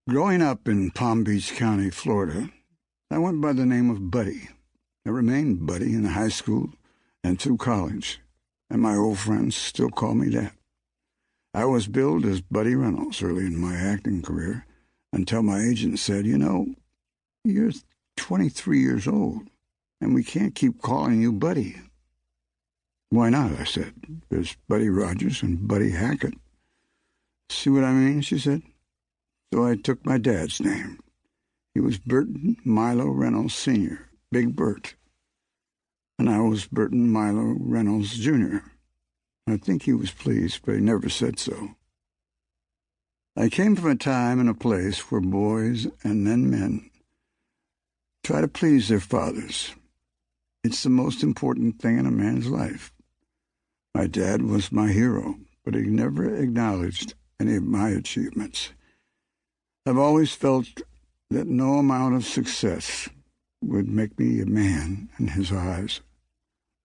Growing up in Palm Beach County, Florida, I went by the name of Buddy. I remained Buddy in high school and through college, and my old friends still call me that. I was billed as Burt Reynolds early in my acting career until my agent said, you're 23 years old, and we can't keep calling you Buddy. Why not, I said. There's Buddy Rogers and Buddy Hackett. See what I mean, she said. So I took my dad's name. He was Burton Milo Reynolds Sr., Big Burt, and I was Burton Milo Reynolds Jr. I think he was pleased, but he never said so. I came from a time and a place where boys, and then men, try to please their fathers. It's the most important thing in a man's life. My dad was my hero, but he never acknowledged any of my achievements. I've always felt that no amount of success would make me a man in his eyes.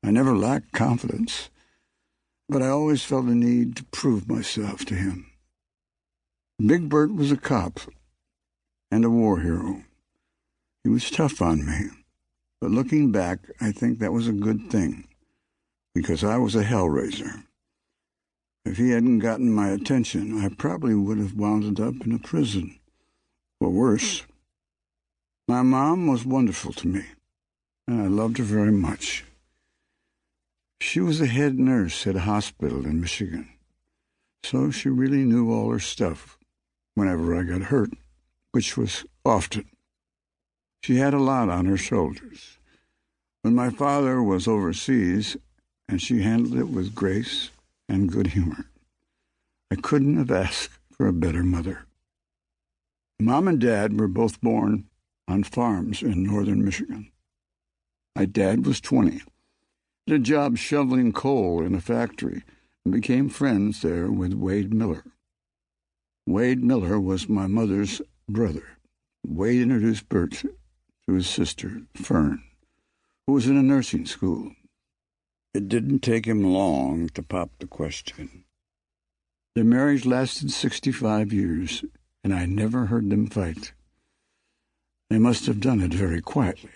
I never lacked confidence, but I always felt the need to prove myself to him. Big Burt was a cop and a war hero. He was tough on me, but looking back, I think that was a good thing, because I was a hellraiser. If he hadn't gotten my attention, I probably would have wound up in a prison, or worse. My mom was wonderful to me, and I loved her very much. She was a head nurse at a hospital in Michigan, so she really knew all her stuff whenever I got hurt, which was often. She had a lot on her shoulders. When my father was overseas, and she handled it with grace and good humor. I couldn't have asked for a better mother. Mom and Dad were both born on farms in northern Michigan. My dad was 20, did a job shoveling coal in a factory, and became friends there with Wade Miller. Wade Miller was my mother's brother. Wade introduced Burt to his sister, Fern, who was in a nursing school. It didn't take him long to pop the question. Their marriage lasted 65 years, and I never heard them fight. They must have done it very quietly.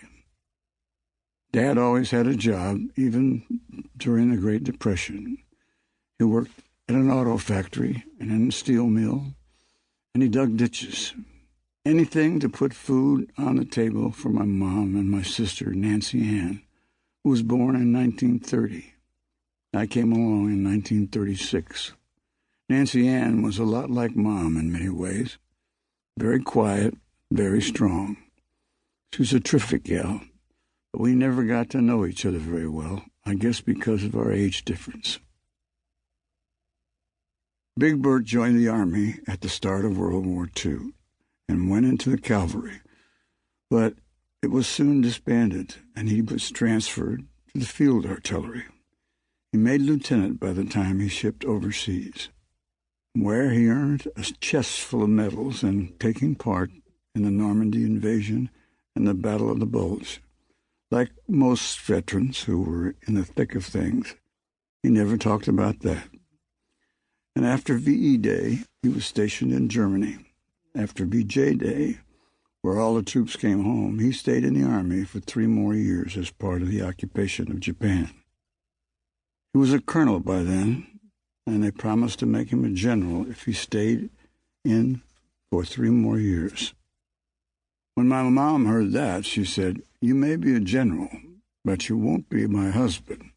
Dad always had a job, even during the Great Depression. He worked at an auto factory and in a steel mill, and he dug ditches. Anything to put food on the table for my mom and my sister, Nancy Ann, who was born in 1930. I came along in 1936. Nancy Ann was a lot like Mom in many ways. Very quiet, very strong. She was a terrific gal, but we never got to know each other very well, I guess because of our age difference. Big Burt joined the Army at the start of World War II and went into the cavalry, but it was soon disbanded, and he was transferred to the field artillery. He made lieutenant by the time he shipped overseas, where he earned a chest full of medals and taking part in the Normandy invasion and the Battle of the Bulge. Like most veterans who were in the thick of things, he never talked about that. And after VE Day, he was stationed in Germany. After VJ Day, where all the troops came home, he stayed in the Army for 3 more years as part of the occupation of Japan. He was a colonel by then, and they promised to make him a general if he stayed in for 3 more years. When my mom heard that, she said, "You may be a general, but you won't be my husband."